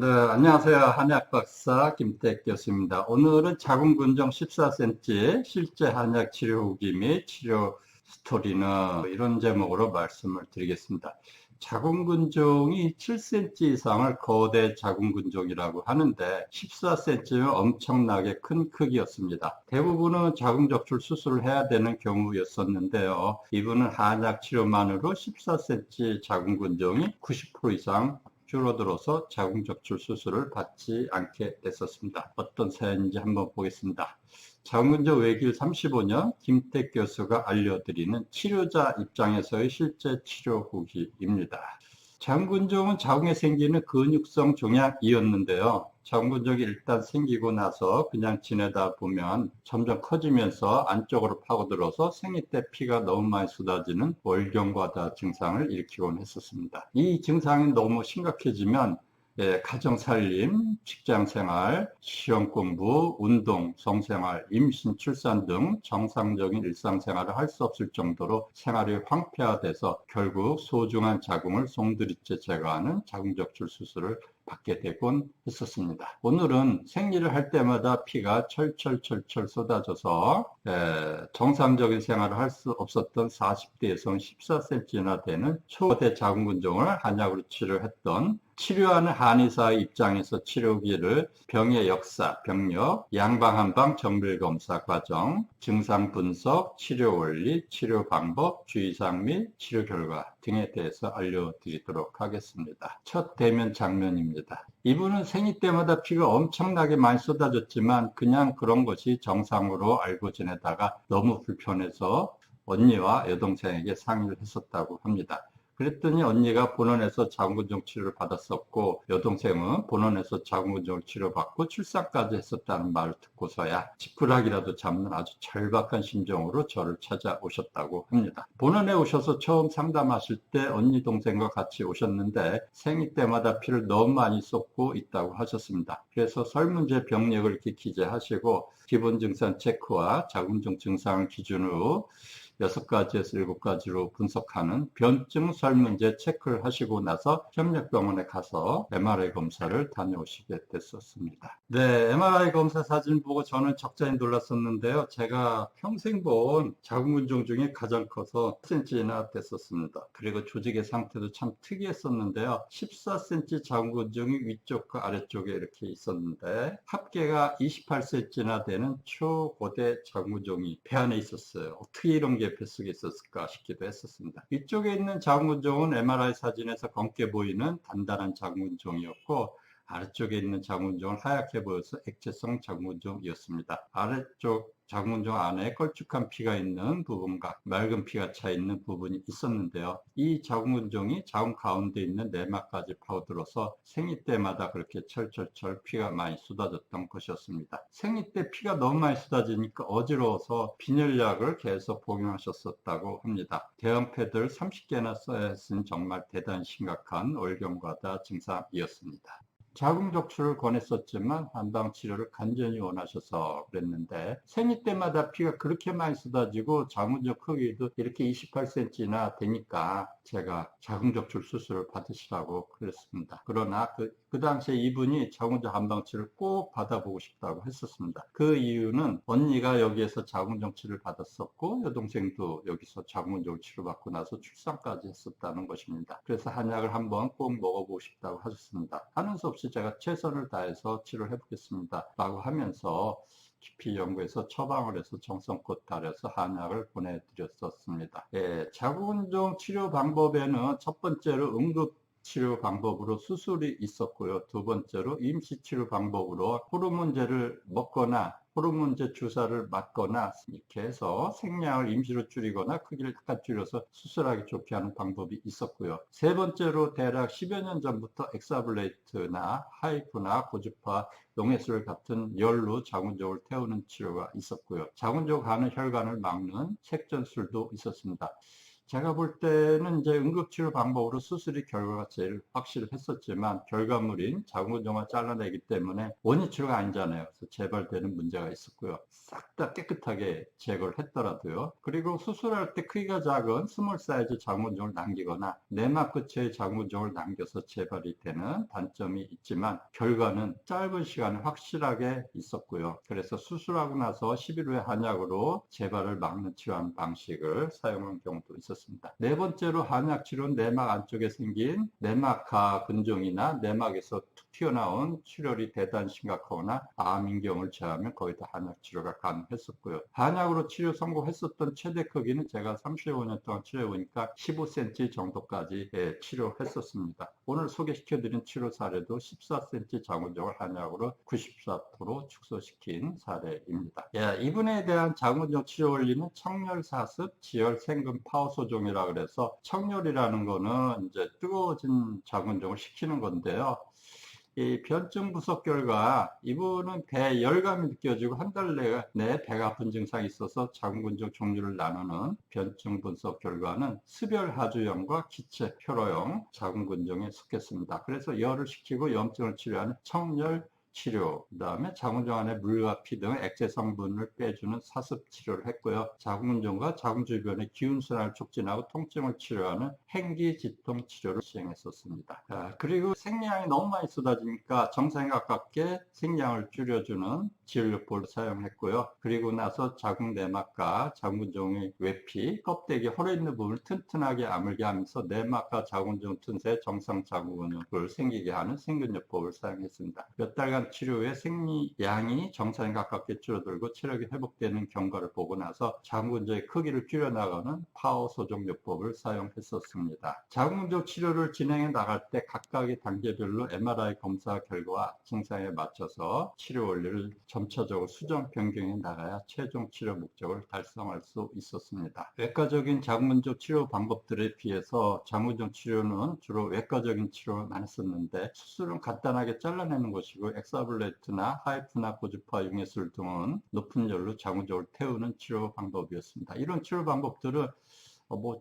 네, 안녕하세요. 한약 박사 김택 교수입니다. 오늘은 자궁근종 14cm 실제 한약 치료 후기 및 치료 스토리는 이런 제목으로 말씀을 드리겠습니다. 자궁근종이 7cm 이상을 거대 자궁근종이라고 하는데 14cm면 엄청나게 큰 크기였습니다. 대부분은 자궁적출 수술을 해야 되는 경우였었는데요. 이분은 한약 치료만으로 14cm 자궁근종이 90% 이상 줄어들어서 자궁적출 수술을 받지 않게 됐었습니다. 어떤 사연인지 한번 보겠습니다. 자궁근종 외길 35년 김택 교수가 알려드리는 치료자 입장에서의 실제 치료 후기입니다. 자궁근종은 자궁에 생기는 근육성 종양이었는데요. 자궁근종이 일단 생기고 나서 그냥 지내다 보면 점점 커지면서 안쪽으로 파고들어서 생리 때 피가 너무 많이 쏟아지는 월경과다 증상을 일으키곤 했었습니다. 이 증상이 너무 심각해지면 가정살림, 직장생활, 시험 공부, 운동, 성생활, 임신, 출산 등 정상적인 일상생활을 할 수 없을 정도로 생활이 황폐화돼서 결국 소중한 자궁을 송두리째 제거하는 자궁적출 수술을 받게 되곤 했었습니다. 오늘은 생리를 할 때마다 피가 철철철철 쏟아져서 정상적인 생활을 할 수 없었던 40대 여성 14cm나 되는 초대 자궁근종을 한약으로 치료했던 치료하는 한의사의 입장에서 치료기를 병의 역사, 병력, 양방한방 정밀검사 과정, 증상 분석, 치료 원리, 치료 방법, 주의사항 및 치료 결과 등에 대해서 알려드리도록 하겠습니다. 첫 대면 장면입니다. 이분은 생리 때마다 피가 엄청나게 많이 쏟아졌지만 그냥 그런 것이 정상으로 알고 지내다가 너무 불편해서 언니와 여동생에게 상의를 했었다고 합니다. 그랬더니 언니가 본원에서 자궁근종 치료를 받았었고 여동생은 본원에서 자궁근종 치료받고 출산까지 했었다는 말을 듣고서야 지푸라기라도 잡는 아주 절박한 심정으로 저를 찾아오셨다고 합니다. 본원에 오셔서 처음 상담하실 때 언니 동생과 같이 오셨는데 생리 때마다 피를 너무 많이 쏟고 있다고 하셨습니다. 그래서 설문제 병력을 이렇게 기재하시고 기본 증상 체크와 자궁근종 증상을 기준으로 6가지에서 7가지로 분석하는 변증 설문제 체크를 하시고 나서 협력병원에 가서 MRI 검사를 다녀오시게 됐었습니다. 네, MRI 검사 사진 보고 저는 적잖이 놀랐었는데요. 제가 평생 본 자궁근종 중에 가장 커서 10cm나 됐었습니다. 그리고 조직의 상태도 참 특이했었는데요. 14cm 자궁근종이 위쪽과 아래쪽에 이렇게 있었는데 합계가 28cm나 되는 초고대 자궁근종이 배 안에 있었어요. 어떻게 이런 게 뱃속에 있었을까 싶기도 했었습니다. 위쪽에 있는 자궁근종은 MRI 사진에서 검게 보이는 단단한 자궁근종이었고 아래쪽에 있는 자궁근종은 하얗게 보여서 액체성 자궁근종이었습니다. 아래쪽 자궁근종 안에 걸쭉한 피가 있는 부분과 맑은 피가 차 있는 부분이 있었는데요. 이 자궁근종이 자궁 가운데 있는 내막까지 파고들어서 생리 때마다 그렇게 철철철 피가 많이 쏟아졌던 것이었습니다. 생리 때 피가 너무 많이 쏟아지니까 어지러워서 빈혈약을 계속 복용하셨었다고 합니다. 대형 패드를 30개나 써야 했으니 정말 대단히 심각한 월경과다 증상이었습니다. 자궁적출을 권했었지만 한방치료를 간절히 원하셔서 그랬는데 생리 때마다 피가 그렇게 많이 쏟아지고 자궁적 크기도 이렇게 28cm나 되니까 제가 자궁적출 수술을 받으시라고 그랬습니다. 그러나 그 당시에 이분이 자궁적 한방치료를 꼭 받아보고 싶다고 했었습니다. 그 이유는 언니가 여기에서 자궁적 치료를 받았었고 여동생도 여기서 자궁적 치료받고 나서 출산까지 했었다는 것입니다. 그래서 한약을 한번 꼭 먹어보고 싶다고 하셨습니다. 하는 수 없이 제가 최선을 다해서 치료를 해보겠습니다 라고 하면서 깊이 연구해서 처방을 해서 정성껏 달여서 한약을 보내드렸었습니다. 자궁근종 치료 방법에는 첫 번째로 응급 치료 방법으로 수술이 있었고요. 두 번째로 임시 치료 방법으로 호르몬제를 먹거나 호르몬제 주사를 맞거나 이렇게 해서 생량을 임시로 줄이거나 크기를 약간 줄여서 수술하기 좋게 하는 방법이 있었고요. 세 번째로 대략 10여 년 전부터 엑사블레이트나 하이프나 고주파, 용해술 같은 열로 자궁적을 태우는 치료가 있었고요. 자궁적 가는 혈관을 막는 색전술도 있었습니다. 제가 볼 때는 이제 응급치료 방법으로 수술이 결과가 제일 확실했었지만 결과물인 자궁근종을 잘라내기 때문에 원인 치료가 아니잖아요. 그래서 재발되는 문제가 있었고요. 싹 다 깨끗하게 제거를 했더라도요. 그리고 수술할 때 크기가 작은 스몰 사이즈 자궁근종을 남기거나 내막 끝에 자궁근종을 남겨서 재발이 되는 단점이 있지만 결과는 짧은 시간에 확실하게 있었고요. 그래서 수술하고 나서 10일 후에 한약으로 재발을 막는 치료하는 방식을 사용한 경우도 있었습니다. 네 번째로 한약 치료는 내막 안쪽에 생긴 내막하 근종이나 내막에서 툭 튀어나온 출혈이 대단히 심각하거나 암인 경우를 제외하면 거의 다 한약 치료가 가능했었고요. 한약으로 치료 성공했었던 최대 크기는 제가 35년 동안 치료해보니까 15cm 정도까지 치료했었습니다. 오늘 소개시켜드린 치료 사례도 14cm 자궁근종을 한약으로 94% 축소시킨 사례입니다. 이분에 대한 자궁근종 치료 원리는 청열 사습, 지혈, 생금, 파워소종이라 그래서 청열이라는 거는 이제 뜨거워진 자궁근종을 식히는 건데요. 이 변증 분석 결과 이분은 배 열감이 느껴지고 한 달 내에 배가 아픈 증상이 있어서 자궁근종 종류를 나누는 변증 분석 결과는 습열하주형과 기체 표로형 자궁근종에 속했습니다. 그래서 열을 식히고 염증을 치료하는 청열 치료, 그 다음에 자궁종 안에 물과 피 등 액체 성분을 빼주는 사습 치료를 했고요. 자궁근종과 자궁 주변의 기운순환을 촉진하고 통증을 치료하는 행기지통 치료를 시행했었습니다. 그리고 생리량이 너무 많이 쏟아지니까 정상에 가깝게 생리량을 줄여주는 지혈요법을 사용했고요. 그리고 나서 자궁 내막과 자궁근종의 외피, 껍데기, 헐어 있는 부분을 튼튼하게 아물게 하면서 내막과 자궁근종 틈새 정상 자궁근육을 생기게 하는 생근요법을 사용했습니다. 몇 달간 치료 후에 생리량이 정상에 가깝게 줄어들고 체력이 회복되는 경과를 보고 나서 자궁근종의 크기를 줄여나가는 파워 소종요법을 사용했었습니다. 자궁근종 치료를 진행해 나갈 때 각각의 단계별로 MRI 검사 결과와 증상에 맞춰서 치료 원리를 점차적으로 수정 변경해 나가야 최종 치료 목적을 달성할 수 있었습니다. 외과적인 자궁근종 치료 방법들에 비해서 자궁근종 치료는 주로 외과적인 치료를 많이 썼는데 수술은 간단하게 잘라내는 것이고 엑사블레이트나 하이프나 고주파 융해술 등은 높은 열로 자궁근종을 태우는 치료 방법이었습니다. 이런 치료 방법들은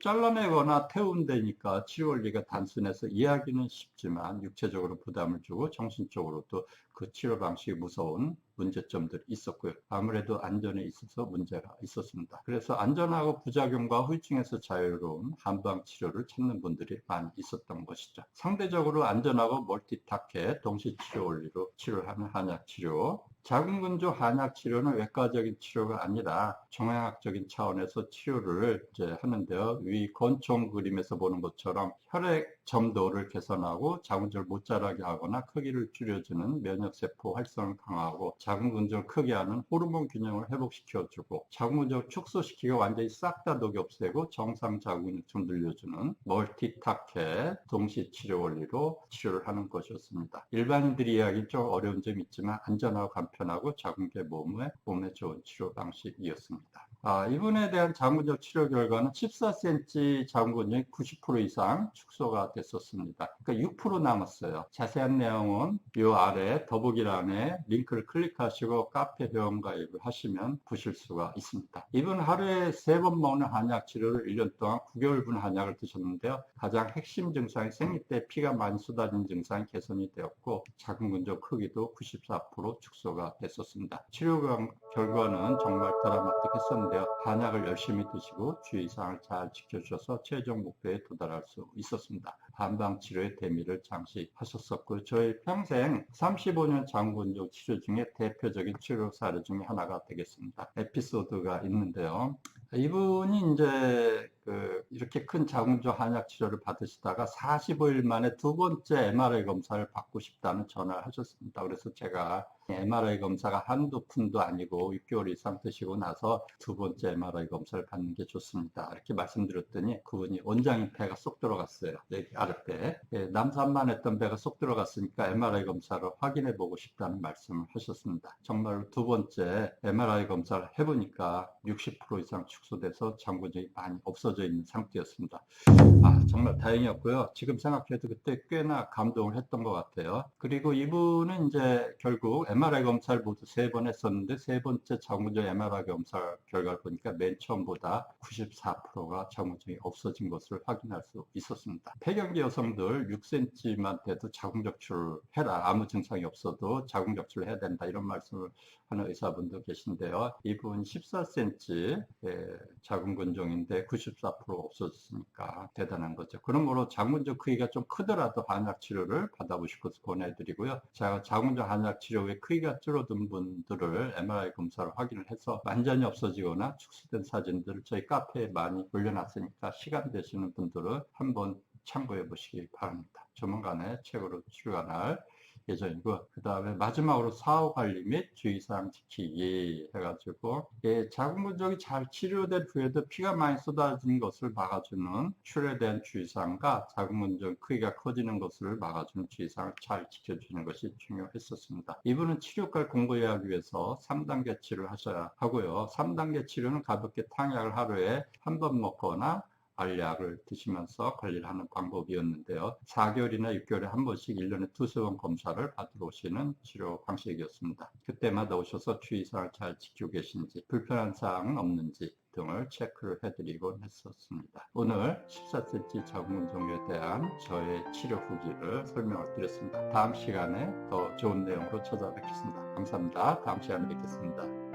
잘라내거나 태운다니까 치료 원리가 단순해서 이해하기는 쉽지만 육체적으로 부담을 주고 정신적으로도 그 치료 방식이 무서운 문제점들이 있었고요. 아무래도 안전에 있어서 문제가 있었습니다. 그래서 안전하고 부작용과 후유증에서 자유로운 한방 치료를 찾는 분들이 많이 있었던 것이죠. 상대적으로 안전하고 멀티타켓 동시 치료 원리로 치료하는 한약 치료. 자궁근종 한약 치료는 외과적인 치료가 아니라 정형학적인 차원에서 치료를 이제 하는데요. 위 권총 그림에서 보는 것처럼 혈액 점도를 개선하고 자궁근종을 못 자라게 하거나 크기를 줄여주는 면역세포 활성을 강화하고 자궁근종을 크게 하는 호르몬 균형을 회복시켜주고 자궁근종을 축소시키고 완전히 싹 다 녹여 없애고 정상 자궁근육 좀 늘려주는 멀티타켓 동시 치료 원리로 치료를 하는 것이었습니다. 일반인들이 이해하기 좀 어려운 점이 있지만 안전하고 간편하고 자궁계 몸에 좋은 치료 방식이었습니다. 이분에 대한 자궁근종 치료 결과는 14cm 자궁근종이 90% 이상 축소가 됐었습니다. 그러니까 6% 남았어요. 자세한 내용은 이 아래 더보기란에 링크를 클릭하시고 카페 회원 가입을 하시면 보실 수가 있습니다. 이분 하루에 3번 먹는 한약 치료를 1년 동안 9개월분 한약을 드셨는데요. 가장 핵심 증상이 생리 때 피가 많이 쏟아진 증상이 개선이 되었고 자궁근종 크기도 94% 축소가 됐었습니다. 치료 결과는 정말 드라마틱했었는데요. 한약을 열심히 드시고 주의사항을 잘 지켜주셔서 최종 목표에 도달할 수 있었습니다. 한방치료의 대미를 장식하셨었고 저희 평생 35년 자궁근종 치료 중에 대표적인 치료 사례 중에 하나가 되겠습니다. 에피소드가 있는데요. 이분이 이제 이렇게 큰 자궁근종 한약 치료를 받으시다가 45일 만에 두 번째 MRI 검사를 받고 싶다는 전화를 하셨습니다. 그래서 제가 MRI 검사가 한두 푼도 아니고 6개월 이상 드시고 나서 두 번째 MRI 검사를 받는 게 좋습니다. 이렇게 말씀드렸더니 그분이 원장님 폐가 쏙 들어갔어요. 여기 아래 아랫배. 남산만 했던 배가 쏙 들어갔으니까 MRI 검사를 확인해 보고 싶다는 말씀을 하셨습니다. 정말 두 번째 MRI 검사를 해보니까 60% 이상 축소돼서 장군증이 많이 없어져 있는 상태였습니다. 정말 다행이었고요. 지금 생각해도 그때 꽤나 감동을 했던 것 같아요. 그리고 이분은 이제 결국 MRI 검사를 모두 3번 했었는데 세 번째 장군증 MRI 검사 결과를 보니까 맨 처음보다 94%가 장군증이 없어진 것을 확인할 수 있었습니다. 폐경기 여성들 6cm만 돼도 자궁적출을 해라. 아무 증상이 없어도 자궁적출을 해야 된다. 이런 말씀을 하는 의사분도 계신데요. 이분 14cm 자궁근종인데 94% 없어졌으니까 대단한 거죠. 그러므로 자궁근종 크기가 좀 크더라도 한약 치료를 받아보시고 권해드리고요. 자궁근종 한약 치료 후에 크기가 줄어든 분들을 MRI 검사를 확인을 해서 완전히 없어지거나 축소된 사진들을 저희 카페에 많이 올려놨으니까 시간 되시는 분들은 한번 참고해 보시기 바랍니다. 조만간에 책으로 출간할 예정이고, 그 다음에 마지막으로 사후 관리 및 주의사항 지키기 해가지고, 자궁근종이 잘 치료된 후에도 피가 많이 쏟아지는 것을 막아주는 출혈에 대한 주의사항과 자궁근종 크기가 커지는 것을 막아주는 주의사항을 잘 지켜주는 것이 중요했었습니다. 이분은 치료과를 공부하기 위해서 3단계 치료를 하셔야 하고요. 3단계 치료는 가볍게 탕약을 하루에 한 번 먹거나 알약을 드시면서 관리를 하는 방법이었는데요. 4개월이나 6개월에 한 번씩 1년에 2-3번 검사를 받으러 오시는 치료 방식이었습니다. 그때마다 오셔서 주의사항을 잘 지키고 계신지, 불편한 사항은 없는지 등을 체크를 해드리곤 했었습니다. 오늘 14cm 자궁근종에 대한 저의 치료 후기를 설명을 드렸습니다. 다음 시간에 더 좋은 내용으로 찾아뵙겠습니다. 감사합니다. 다음 시간에 뵙겠습니다.